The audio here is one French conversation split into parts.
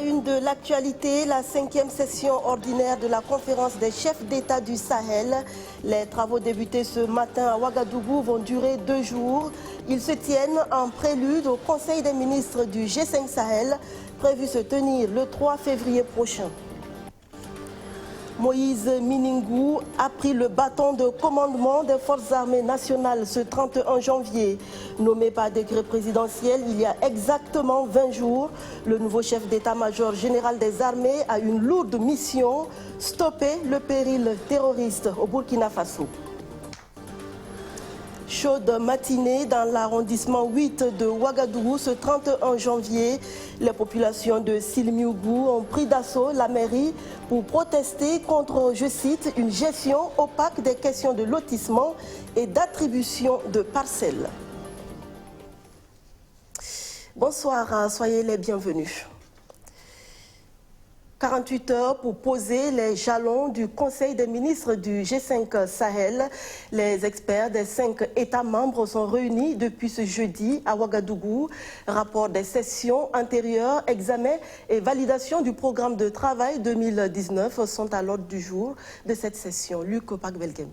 la une de l'actualité, la 5e session ordinaire de la conférence des chefs d'État du Sahel. Les travaux débutés ce matin à Ouagadougou vont durer 2 jours. Ils se tiennent en prélude au Conseil des ministres du G5 Sahel, prévu se tenir le 3 février prochain. Moïse Miningou a pris le bâton de commandement des forces armées nationales ce 31 janvier. Nommé par décret présidentiel il y a exactement 20 jours, le nouveau chef d'état-major général des armées a une lourde mission, stopper le péril terroriste au Burkina Faso. Chaude matinée dans l'arrondissement 8 de Ouagadougou ce 31 janvier. Les populations de Silmiougou ont pris d'assaut la mairie pour protester contre, je cite, une gestion opaque des questions de lotissement et d'attribution de parcelles. Bonsoir, soyez les bienvenus. 48 heures pour poser les jalons du Conseil des ministres du G5 Sahel. Les experts des 5 États membres sont réunis depuis ce jeudi à Ouagadougou. Rapport des sessions antérieures, examen et validation du programme de travail 2019 sont à l'ordre du jour de cette session. Luc Pakbelgem.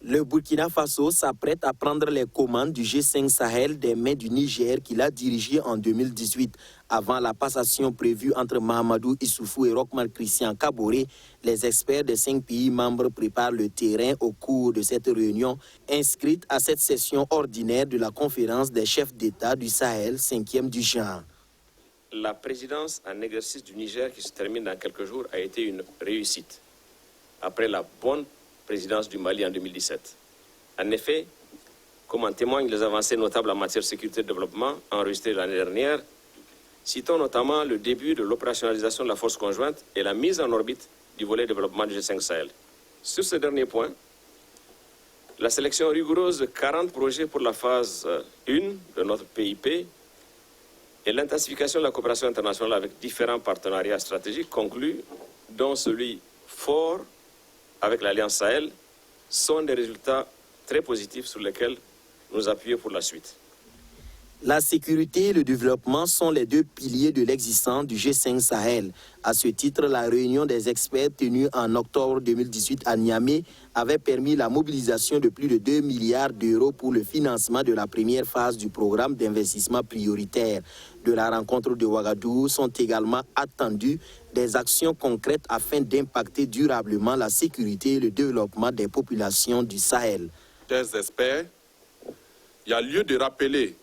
Le Burkina Faso s'apprête à prendre les commandes du G5 Sahel des mains du Niger qu'il a dirigé en 2018. Avant la passation prévue entre Mahamadou Issoufou et Rochmar Christian Kaboré, les experts des 5 pays membres préparent le terrain au cours de cette réunion inscrite à cette session ordinaire de la conférence des chefs d'État du Sahel, 5e du genre. La présidence en exercice du Niger qui se termine dans quelques jours a été une réussite. Après la bonne présidence du Mali en 2017. En effet, comme en témoignent les avancées notables en matière de sécurité et de développement enregistrées l'année dernière, citons notamment le début de l'opérationnalisation de la force conjointe et la mise en orbite du volet développement du G5 Sahel. Sur ce dernier point, la sélection rigoureuse de 40 projets pour la phase 1 de notre PIP et l'intensification de la coopération internationale avec différents partenariats stratégiques conclus, dont celui fort avec l'Alliance Sahel, sont des résultats très positifs sur lesquels nous appuyons pour la suite. La sécurité et le développement sont les 2 piliers de l'existence du G5 Sahel. À ce titre, la réunion des experts tenue en octobre 2018 à Niamey avait permis la mobilisation de plus de 2 milliards d'euros pour le financement de la première phase du programme d'investissement prioritaire. De la rencontre de Ouagadougou sont également attendues des actions concrètes afin d'impacter durablement la sécurité et le développement des populations du Sahel. Chers experts, il y a lieu de rappeler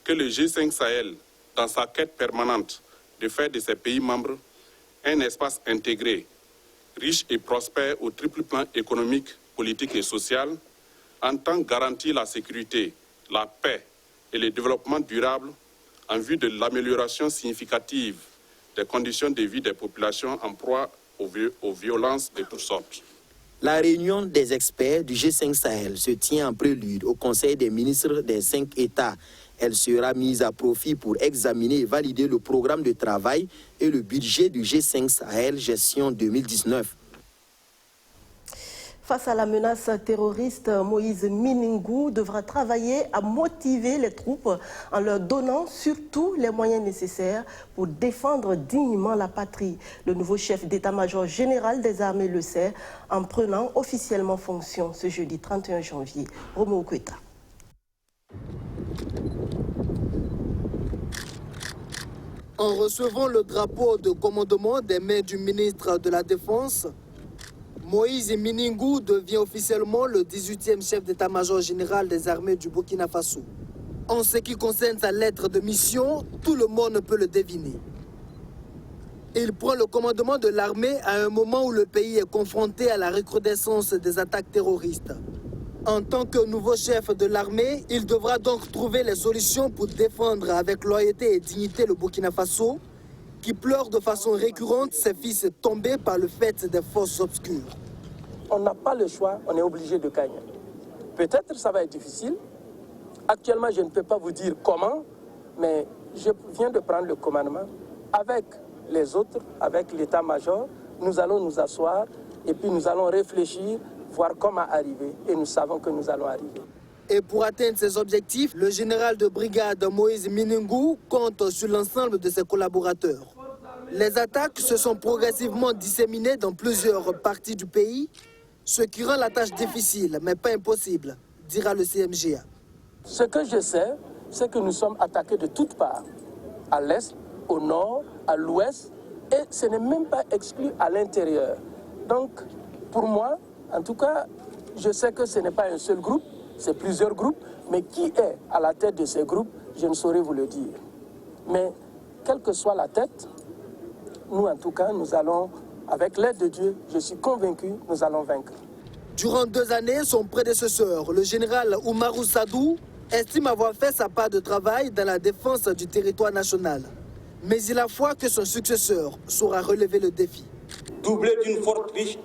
que le G5 Sahel, dans sa quête permanente de faire de ses pays membres un espace intégré, riche et prospère au triple plan économique, politique et social, entend garantir la sécurité, la paix et le développement durable en vue de l'amélioration significative des conditions de vie des populations en proie aux violences de toutes sortes. La réunion des experts du G5 Sahel se tient en prélude au Conseil des ministres des 5 États. Elle sera mise à profit pour examiner et valider le programme de travail et le budget du G5 Sahel gestion 2019. Face à la menace terroriste, Moïse Miningou devra travailler à motiver les troupes en leur donnant surtout les moyens nécessaires pour défendre dignement la patrie. Le nouveau chef d'état-major général des armées le sait en prenant officiellement fonction ce jeudi 31 janvier. Romo Okweta. En recevant le drapeau de commandement des mains du ministre de la Défense, Moïse Miningou devient officiellement le 18e chef d'état-major général des armées du Burkina Faso. En ce qui concerne sa lettre de mission, tout le monde peut le deviner. Il prend le commandement de l'armée à un moment où le pays est confronté à la recrudescence des attaques terroristes. En tant que nouveau chef de l'armée, il devra donc trouver les solutions pour défendre avec loyauté et dignité le Burkina Faso, qui pleure de façon récurrente ses fils tombés par le fait des forces obscures. On n'a pas le choix, on est obligé de gagner. Peut-être ça va être difficile. Actuellement, je ne peux pas vous dire comment, mais je viens de prendre le commandement. Avec les autres, avec l'état-major, nous allons nous asseoir et puis nous allons réfléchir, voir comment arriver. Et nous savons que nous allons arriver. Et pour atteindre ces objectifs, le général de brigade Moïse Miningou compte sur l'ensemble de ses collaborateurs. Les attaques se sont progressivement disséminées dans plusieurs parties du pays, ce qui rend la tâche difficile, mais pas impossible, dira le CMGA. Ce que je sais, c'est que nous sommes attaqués de toutes parts, à l'est, au nord, à l'ouest, et ce n'est même pas exclu à l'intérieur. Donc, pour moi, en tout cas, je sais que ce n'est pas un seul groupe, c'est plusieurs groupes, mais qui est à la tête de ces groupes, je ne saurais vous le dire. Mais, quelle que soit la tête, nous, en tout cas, nous allons, avec l'aide de Dieu, je suis convaincu, nous allons vaincre. Durant 2 années, son prédécesseur, le général Oumarou Sadou, estime avoir fait sa part de travail dans la défense du territoire national. Mais il a foi que son successeur saura relever le défi. Doublé d'une forte riche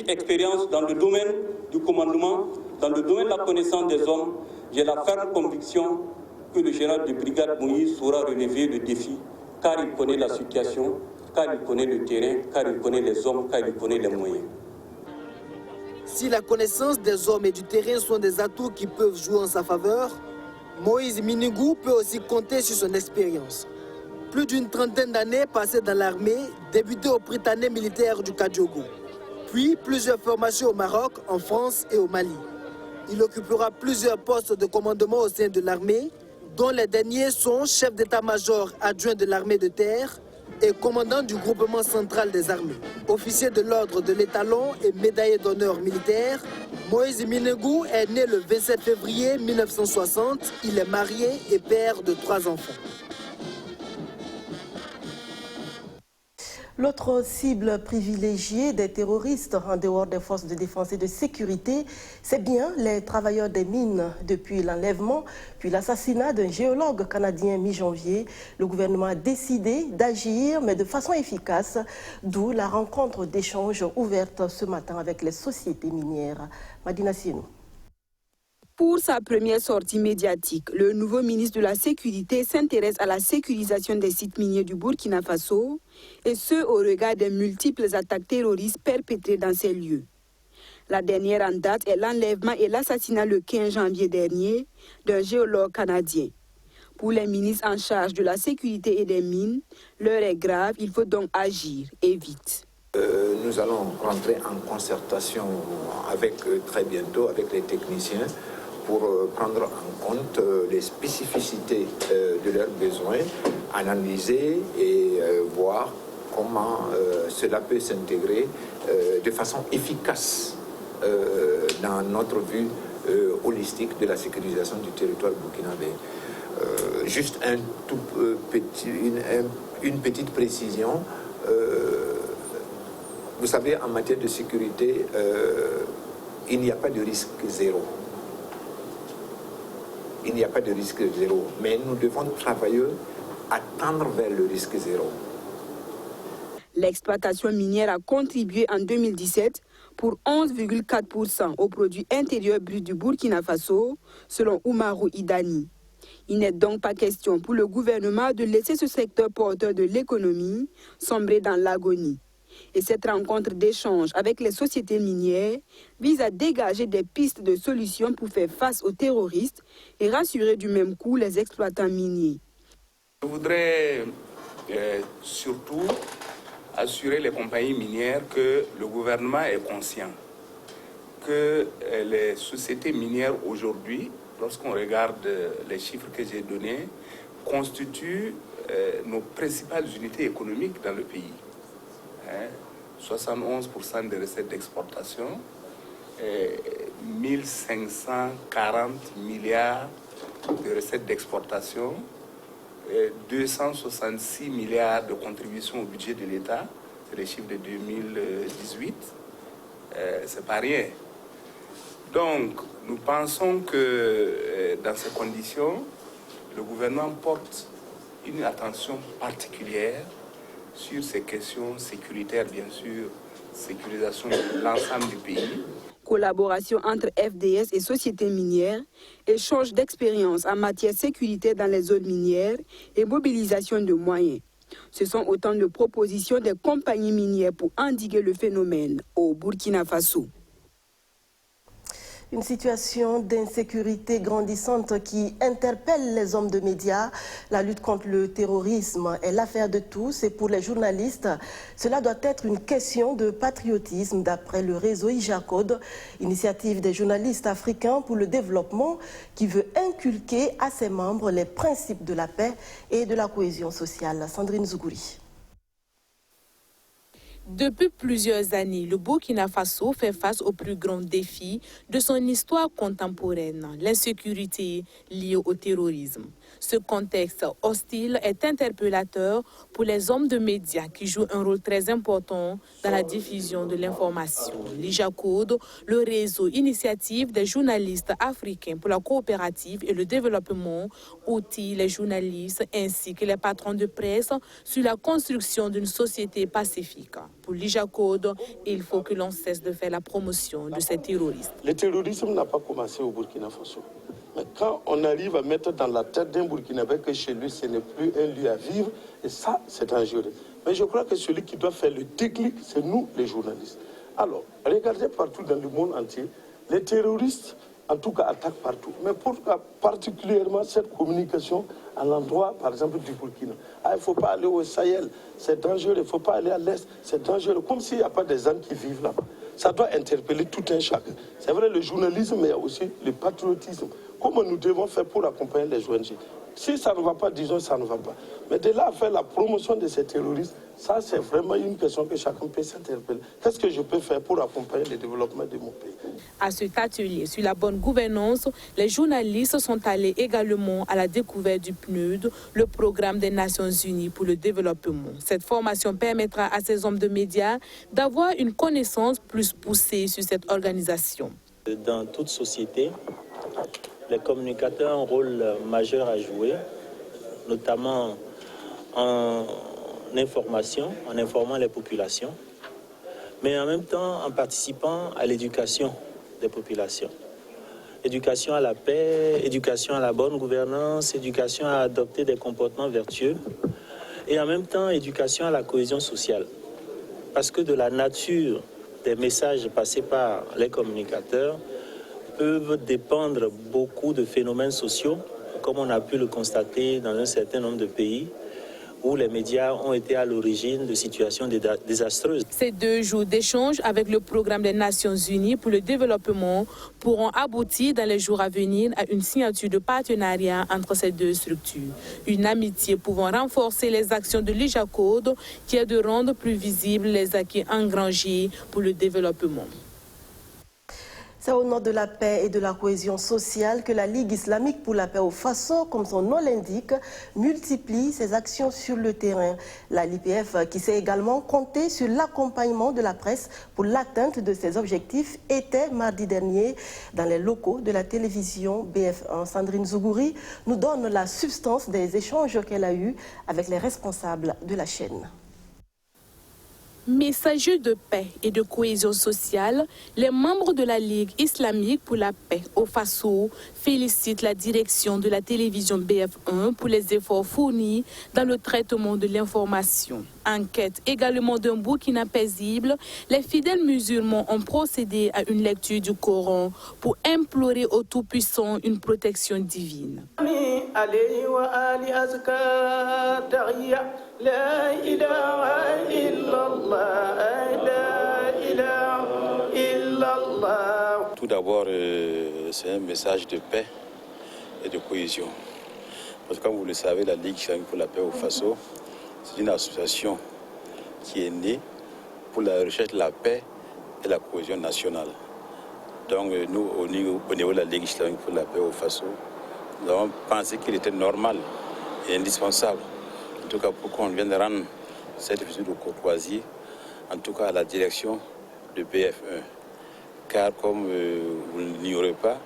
expérience dans le domaine du commandement, dans le domaine de la connaissance des hommes, j'ai la ferme conviction que le général de brigade Moïse saura relever le défi, car il connaît la situation, car il connaît le terrain, car il connaît les hommes, car il connaît les moyens. Si la connaissance des hommes et du terrain sont des atouts qui peuvent jouer en sa faveur, Moïse Miningou peut aussi compter sur son expérience. Plus d'une trentaine d'années passées dans l'armée, débuté au Prytanée militaire du Kadiogo. Puis plusieurs formations au Maroc, en France et au Mali. Il occupera plusieurs postes de commandement au sein de l'armée, dont les derniers sont chef d'état-major adjoint de l'armée de terre et commandant du groupement central des armées. Officier de l'ordre de l'étalon et médaillé d'honneur militaire, Moïse Miningou est né le 27 février 1960. Il est marié et père de 3 enfants. L'autre cible privilégiée des terroristes en dehors des forces de défense et de sécurité, c'est bien les travailleurs des mines. Depuis l'enlèvement, puis l'assassinat d'un géologue canadien mi-janvier, le gouvernement a décidé d'agir, mais de façon efficace, d'où la rencontre d'échanges ouverte ce matin avec les sociétés minières. Madina Sienou. Pour sa première sortie médiatique, le nouveau ministre de la Sécurité s'intéresse à la sécurisation des sites miniers du Burkina Faso, et ce au regard des multiples attaques terroristes perpétrées dans ces lieux. La dernière en date est l'enlèvement et l'assassinat le 15 janvier dernier d'un géologue canadien. Pour les ministres en charge de la sécurité et des mines, l'heure est grave, il faut donc agir et vite. Nous allons rentrer en concertation très bientôt avec les techniciens pour prendre en compte les spécificités de leurs besoins, analyser et voir comment cela peut s'intégrer de façon efficace dans notre vue holistique de la sécurisation du territoire burkinabé. Juste une petite précision. Vous savez, en matière de sécurité, il n'y a pas de risque zéro. Il n'y a pas de risque zéro, mais nous devons travailler à tendre vers le risque zéro. L'exploitation minière a contribué en 2017 pour 11,4% au produit intérieur brut du Burkina Faso, selon Oumarou Idani. Il n'est donc pas question pour le gouvernement de laisser ce secteur porteur de l'économie sombrer dans l'agonie. Et cette rencontre d'échange avec les sociétés minières vise à dégager des pistes de solutions pour faire face aux terroristes et rassurer du même coup les exploitants miniers. Je voudrais surtout assurer les compagnies minières que le gouvernement est conscient que les sociétés minières aujourd'hui, lorsqu'on regarde les chiffres que j'ai donnés, constituent nos principales unités économiques dans le pays. 71% des recettes d'exportation, 1540 milliards de recettes d'exportation, 266 milliards de contributions au budget de l'État, c'est les chiffres de 2018, c'est pas rien. Donc, nous pensons que dans ces conditions, le gouvernement porte une attention particulière sur ces questions sécuritaires, bien sûr, sécurisation de l'ensemble du pays. Collaboration entre FDS et sociétés minières, échange d'expériences en matière sécuritaire dans les zones minières et mobilisation de moyens. Ce sont autant de propositions des compagnies minières pour endiguer le phénomène au Burkina Faso. Une situation d'insécurité grandissante qui interpelle les hommes de médias. La lutte contre le terrorisme est l'affaire de tous et pour les journalistes, cela doit être une question de patriotisme d'après le réseau IJACODE, initiative des journalistes africains pour le développement qui veut inculquer à ses membres les principes de la paix et de la cohésion sociale. Sandrine Zougouri. Depuis plusieurs années, le Burkina Faso fait face aux plus grands défis de son histoire contemporaine, l'insécurité liée au terrorisme. Ce contexte hostile est interpellateur pour les hommes de médias qui jouent un rôle très important dans la diffusion de l'information. L'IJACODE, le réseau initiative des journalistes africains pour la coopérative et le développement, outille les journalistes ainsi que les patrons de presse sur la construction d'une société pacifique. Pour l'IJACODE, il faut que l'on cesse de faire la promotion de ces terroristes. Le terrorisme n'a pas commencé au Burkina Faso. Mais quand on arrive à mettre dans la tête d'un Burkinabé que chez lui, ce n'est plus un lieu à vivre, et ça, c'est dangereux. Mais je crois que celui qui doit faire le déclic, c'est nous, les journalistes. Alors, regardez partout dans le monde entier, les terroristes, en tout cas, attaquent partout. Mais pourquoi particulièrement cette communication à l'endroit, par exemple, du Burkina? Il ne faut pas aller au Sahel, c'est dangereux. Il ne faut pas aller à l'Est, c'est dangereux. Comme s'il n'y a pas des gens qui vivent là-bas. Ça doit interpeller tout un chacun. C'est vrai, le journalisme, mais il y a aussi le patriotisme. Comment nous devons faire pour accompagner les ONG? Si ça ne va pas, disons ça ne va pas. Mais de là à faire la promotion de ces terroristes, ça c'est vraiment une question que chacun peut s'interpeller. Qu'est-ce que je peux faire pour accompagner le développement de mon pays? À cet atelier sur la bonne gouvernance, les journalistes sont allés également à la découverte du PNUD, le programme des Nations Unies pour le développement. Cette formation permettra à ces hommes de médias d'avoir une connaissance plus poussée sur cette organisation. Dans toute société, les communicateurs ont un rôle majeur à jouer, notamment en information, en informant les populations, mais en même temps en participant à l'éducation des populations. Éducation à la paix, éducation à la bonne gouvernance, éducation à adopter des comportements vertueux et en même temps éducation à la cohésion sociale. Parce que de la nature des messages passés par les communicateurs, peuvent dépendre beaucoup de phénomènes sociaux, comme on a pu le constater dans un certain nombre de pays, où les médias ont été à l'origine de situations désastreuses. Ces 2 jours d'échange avec le programme des Nations Unies pour le développement pourront aboutir dans les jours à venir à une signature de partenariat entre ces 2 structures. Une amitié pouvant renforcer les actions de l'IJACODE qui est de rendre plus visibles les acquis engrangés pour le développement. C'est au nom de la paix et de la cohésion sociale que la Ligue islamique pour la paix au Faso, comme son nom l'indique, multiplie ses actions sur le terrain. La LIPF qui s'est également compté sur l'accompagnement de la presse pour l'atteinte de ses objectifs était mardi dernier dans les locaux de la télévision BF1. Sandrine Zougouri nous donne la substance des échanges qu'elle a eus avec les responsables de la chaîne. Messagers de paix et de cohésion sociale, les membres de la Ligue islamique pour la paix au Faso félicitent la direction de la télévision BF1 pour les efforts fournis dans le traitement de l'information. En quête également d'un Burkina paisible, les fidèles musulmans ont procédé à une lecture du Coran pour implorer au Tout-Puissant une protection divine. La ilaha illallah, la ilaha illallah. Tout d'abord, c'est un message de paix et de cohésion. Parce que comme vous le savez, la Ligue islamique pour la paix au Faso, c'est une association qui est née pour la recherche de la paix et la cohésion nationale. Donc nous, au niveau de la Ligue islamique pour la paix au Faso, nous avons pensé qu'il était normal et indispensable, en tout cas pour qu'on vienne rendre cette visite de courtoisie, en tout cas à la direction de BF1. Car comme vous ne l'ignorez pas,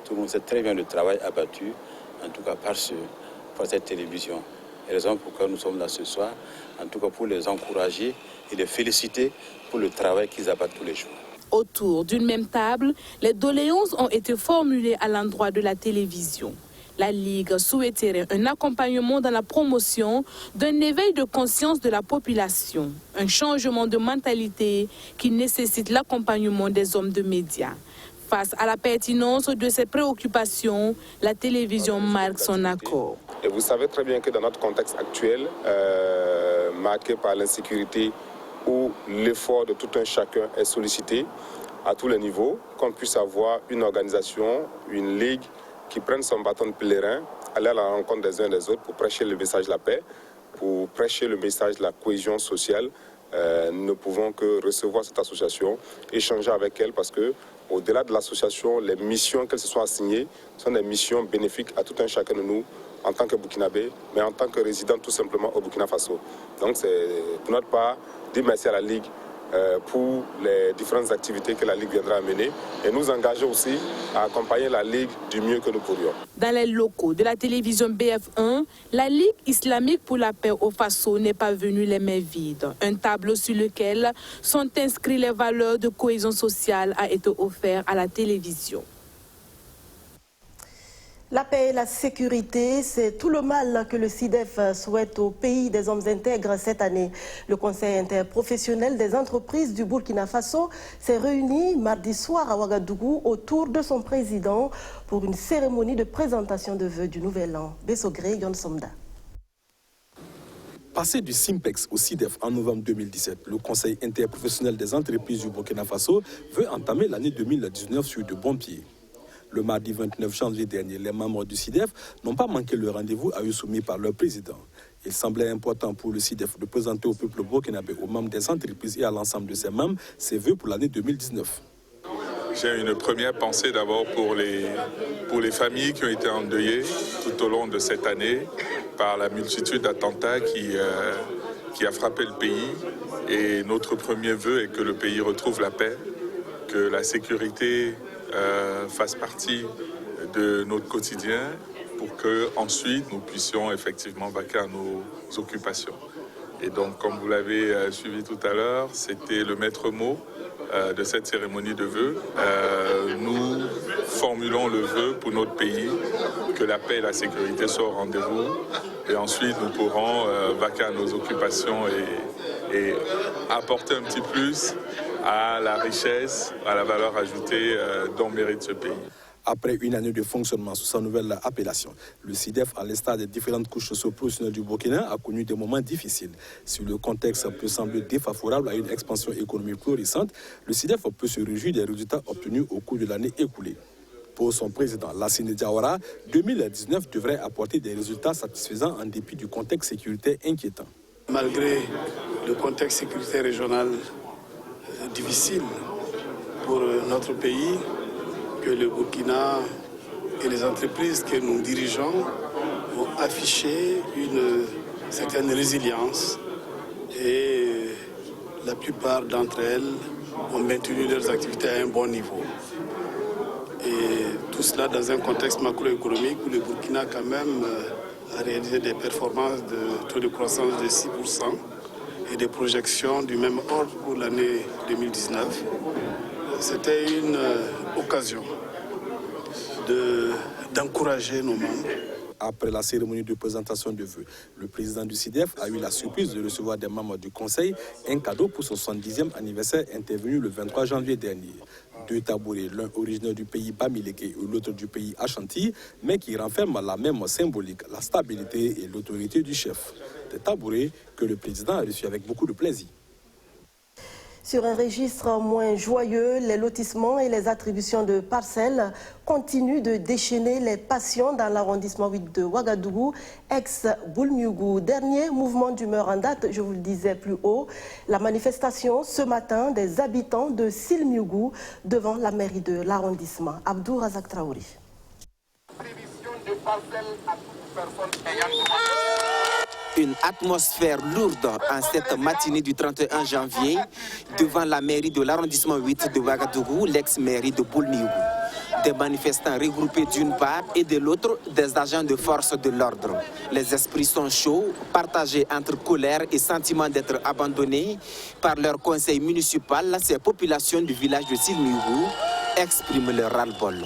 tout le monde sait très bien le travail abattu, en tout cas par cette télévision. Et raison pour laquelle nous sommes là ce soir, en tout cas pour les encourager et les féliciter pour le travail qu'ils abattent tous les jours. Autour d'une même table, les doléances ont été formulées à l'endroit de la télévision. La Ligue souhaiterait un accompagnement dans la promotion d'un éveil de conscience de la population, un changement de mentalité qui nécessite l'accompagnement des hommes de médias. Face à la pertinence de ces préoccupations, la télévision marque son accord. Et vous savez très bien que dans notre contexte actuel, marqué par l'insécurité, où l'effort de tout un chacun est sollicité à tous les niveaux, qu'on puisse avoir une organisation, une ligue qui prenne son bâton de pèlerin, aller à la rencontre des uns et des autres pour prêcher le message de la paix, pour prêcher le message de la cohésion sociale. Nous ne pouvons que recevoir cette association, échanger avec elle parce que au-delà de l'association, les missions qu'elles se sont assignées sont des missions bénéfiques à tout un chacun de nous en tant que Burkinabé, mais en tant que résident tout simplement au Burkina Faso. Donc c'est pour notre part dire merci à la Ligue pour les différentes activités que la Ligue viendra à mener et nous engager aussi à accompagner la Ligue du mieux que nous pourrions. Dans les locaux de la télévision BF1, la Ligue islamique pour la paix au Faso n'est pas venue les mains vides. Un tableau sur lequel sont inscrites les valeurs de cohésion sociale a été offert à la télévision. La paix et la sécurité, c'est tout le mal que le SYDEF souhaite au pays des hommes intègres cette année. Le Conseil interprofessionnel des entreprises du Burkina Faso s'est réuni mardi soir à Ouagadougou autour de son président pour une cérémonie de présentation de vœux du Nouvel An. Bessogré, Yon Somda. Passé du SYMPEX au SYDEF en novembre 2017, le Conseil interprofessionnel des entreprises du Burkina Faso veut entamer l'année 2019 sur de bons pieds. Le mardi 29 janvier dernier, les membres du SYDEF n'ont pas manqué le rendez-vous à eux soumis par leur président. Il semblait important pour le SYDEF de présenter au peuple burkinabé, aux membres des entreprises et à l'ensemble de ses membres ses vœux pour l'année 2019. J'ai une première pensée d'abord pour les familles qui ont été endeuillées tout au long de cette année par la multitude d'attentats qui a frappé le pays. Et notre premier vœu est que le pays retrouve la paix, que la sécurité fasse partie de notre quotidien pour qu'ensuite nous puissions effectivement vaquer à nos occupations. Et donc, comme vous l'avez suivi tout à l'heure, c'était le maître mot de cette cérémonie de vœux. Nous formulons le vœu pour notre pays, que la paix et la sécurité soient au rendez-vous. Et ensuite, nous pourrons vaquer à nos occupations et apporter un petit plus à la richesse, à la valeur ajoutée dont mérite ce pays. Après une année de fonctionnement sous sa nouvelle appellation, le SYDEF, à l'instar des différentes couches socio-professionnelles du Burkina, a connu des moments difficiles. Si le contexte peut sembler défavorable à une expansion économique florissante, le SYDEF peut se réjouir des résultats obtenus au cours de l'année écoulée. Pour son président, Lassine Diawara, 2019 devrait apporter des résultats satisfaisants en dépit du contexte sécuritaire inquiétant. Malgré le contexte sécuritaire régional difficile pour notre pays, que le Burkina et les entreprises que nous dirigeons ont affiché une certaine résilience et la plupart d'entre elles ont maintenu leurs activités à un bon niveau. Et tout cela dans un contexte macroéconomique où le Burkina quand même a réalisé des performances de taux de croissance de 6% et des projections du même ordre pour l'année 2019. C'était une occasion d'encourager nos membres. Après la cérémonie de présentation de vœux, le président du SYDEF a eu la surprise de recevoir des membres du Conseil un cadeau pour son 70e anniversaire intervenu le 23 janvier dernier. 2 tabourets, l'un originaire du pays Bamileke et l'autre du pays Ashanti, mais qui renferment la même symbolique, la stabilité et l'autorité du chef. Des tabourets que le président a reçus avec beaucoup de plaisir. Sur un registre moins joyeux, les lotissements et les attributions de parcelles continuent de déchaîner les passions dans l'arrondissement 8 de Ouagadougou, ex-Boulmiougou. Dernier mouvement d'humeur en date, je vous le disais plus haut, la manifestation ce matin des habitants de Silmiougou devant la mairie de l'arrondissement. Abdou Razak Traouri. Une atmosphère lourde en cette matinée du 31 janvier devant la mairie de l'arrondissement 8 de Ouagadougou, l'ex-mairie de Boulmiougou. Des manifestants regroupés d'une part et de l'autre des agents de force de l'ordre. Les esprits sont chauds, partagés entre colère et sentiment d'être abandonnés par leur conseil municipal. Ces populations du village de Silmiougou expriment leur ras-le-bol.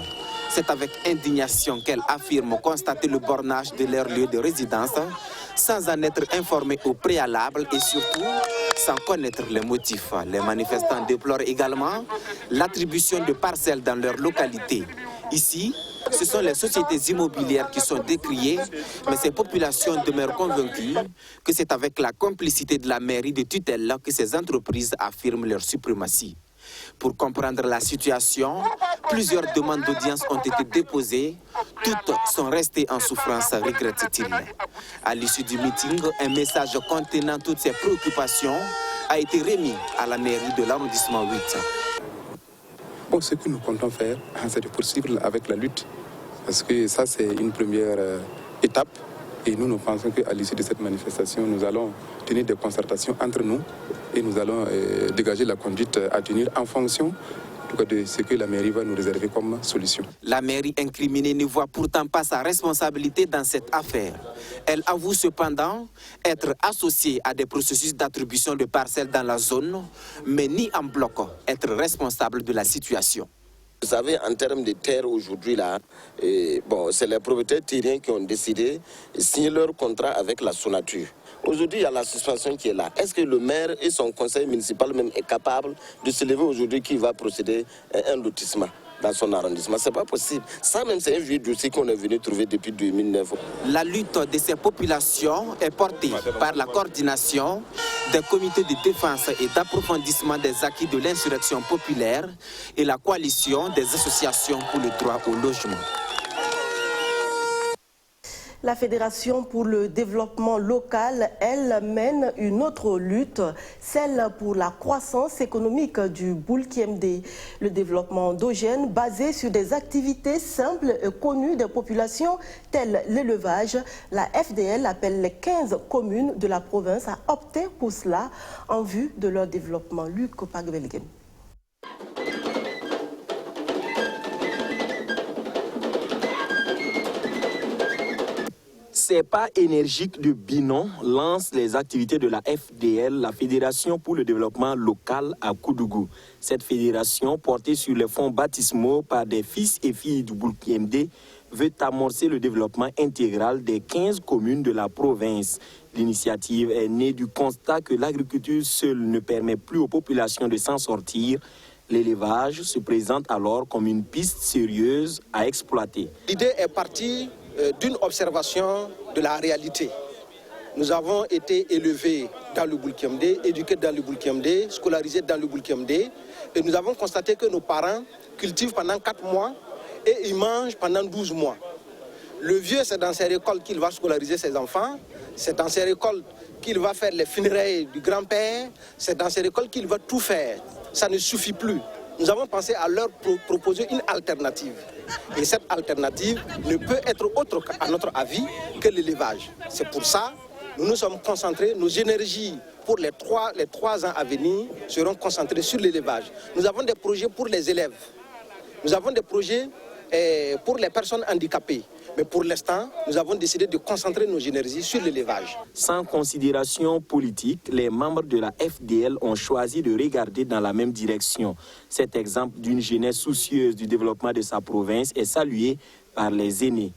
C'est avec indignation qu'elles affirment constater le bornage de leur lieu de résidence sans en être informées au préalable et surtout sans connaître les motifs. Les manifestants déplorent également l'attribution de parcelles dans leur localité. Ici, ce sont les sociétés immobilières qui sont décriées, mais ces populations demeurent convaincues que c'est avec la complicité de la mairie de tutelle que ces entreprises affirment leur suprématie. Pour comprendre la situation, plusieurs demandes d'audience ont été déposées. Toutes sont restées en souffrance, regrette-t-il. À l'issue du meeting, un message contenant toutes ces préoccupations a été remis à la mairie de l'arrondissement 8. Bon, ce que nous comptons faire, c'est de poursuivre avec la lutte, parce que ça, c'est une première étape. Et nous pensons qu'à l'issue de cette manifestation, nous allons tenir des concertations entre nous et nous allons dégager la conduite à tenir en fonction de ce que la mairie va nous réserver comme solution. La mairie incriminée ne voit pourtant pas sa responsabilité dans cette affaire. Elle avoue cependant être associée à des processus d'attribution de parcelles dans la zone, mais ni en bloc être responsable de la situation. Vous savez, en termes de terre aujourd'hui, là, c'est les propriétaires terriens qui ont décidé de signer leur contrat avec la Sonature. Aujourd'hui, il y a la suspension qui est là. Est-ce que le maire et son conseil municipal même est capable de se lever aujourd'hui qui va procéder à un lotissement dans son arrondissement? Ce n'est pas possible. Ça même, c'est un vieux dossier qu'on est venu trouver depuis 2009. La lutte de ces populations est portée par la coordination des comités de défense et d'approfondissement des acquis de l'insurrection populaire et la coalition des associations pour le droit au logement. La Fédération pour le développement local, elle, mène une autre lutte, celle pour la croissance économique du Boulkiemde. Le développement endogène basé sur des activités simples et connues des populations telles l'élevage. La FDL appelle les 15 communes de la province à opter pour cela en vue de leur développement. Luc Pagvelgen. Ces pas énergiques de Binon lancent les activités de la FDL, la Fédération pour le développement local à Koudougou. Cette fédération, portée sur les fonds baptismaux par des fils et filles du Boulkiemde, veut amorcer le développement intégral des 15 communes de la province. L'initiative est née du constat que l'agriculture seule ne permet plus aux populations de s'en sortir. L'élevage se présente alors comme une piste sérieuse à exploiter. L'idée est partie d'une observation de la réalité. Nous avons été élevés dans le Boulkiemde, éduqués dans le Boulkiemde, scolarisés dans le Boulkiemde, et nous avons constaté que nos parents cultivent pendant 4 mois et ils mangent pendant 12 mois. Le vieux, c'est dans ses récoltes qu'il va scolariser ses enfants, c'est dans ses récoltes qu'il va faire les funérailles du grand-père, c'est dans ses récoltes qu'il va tout faire. Ça ne suffit plus. Nous avons pensé à leur proposer une alternative. Et cette alternative ne peut être autre, à notre avis, que l'élevage. C'est pour ça que nous nous sommes concentrés, nos énergies pour les 3 ans à venir seront concentrées sur l'élevage. Nous avons des projets pour les élèves. Nous avons des projets pour les personnes handicapées. Mais pour l'instant, nous avons décidé de concentrer nos énergies sur l'élevage. Sans considération politique, les membres de la FDL ont choisi de regarder dans la même direction. Cet exemple d'une jeunesse soucieuse du développement de sa province est salué par les aînés.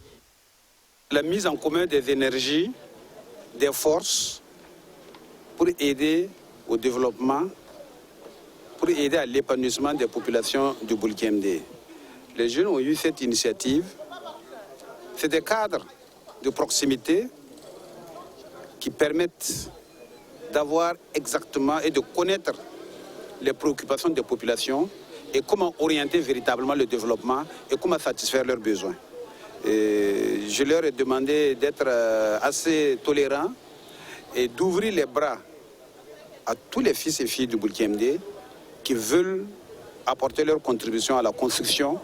La mise en commun des énergies, des forces pour aider au développement, pour aider à l'épanouissement des populations du Boulkiemde. Les jeunes ont eu cette initiative. C'est des cadres de proximité qui permettent d'avoir exactement et de connaître les préoccupations des populations et comment orienter véritablement le développement et comment satisfaire leurs besoins. Et je leur ai demandé d'être assez tolérants et d'ouvrir les bras à tous les fils et filles du Boulkiemde qui veulent apporter leur contribution à la construction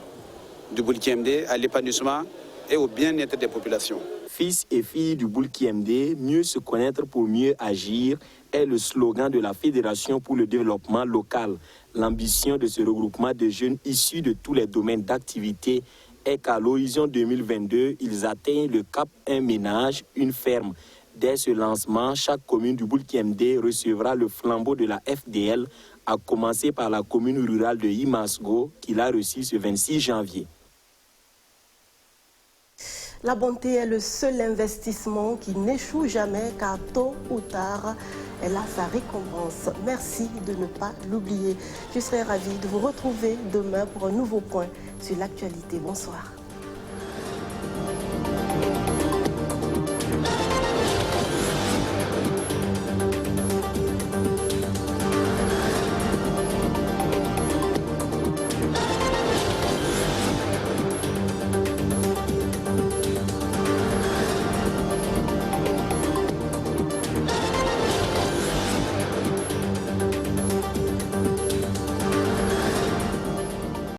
du Boulkiemde, à l'épanouissement et au bien-être des populations. Fils et filles du Boulkiemde, mieux se connaître pour mieux agir est le slogan de la Fédération pour le développement local. L'ambition de ce regroupement de jeunes issus de tous les domaines d'activité est qu'à l'horizon 2022, ils atteignent le cap un ménage, une ferme. Dès ce lancement, chaque commune du Boulkiemde recevra le flambeau de la FDL, à commencer par la commune rurale de Imasgo, qui l'a reçu ce 26 janvier. La bonté est le seul investissement qui n'échoue jamais car tôt ou tard, elle a sa récompense. Merci de ne pas l'oublier. Je serai ravie de vous retrouver demain pour un nouveau point sur l'actualité. Bonsoir.